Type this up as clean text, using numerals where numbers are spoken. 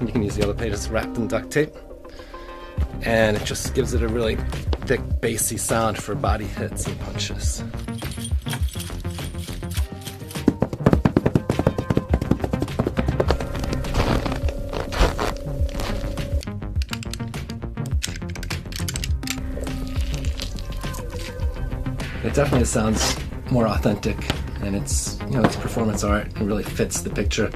You can use the other pages wrapped in duct tape, and it just gives it a really thick, bassy sound for body hits and punches. It definitely sounds more authentic, and it's, you know, it's performance art and really fits the picture.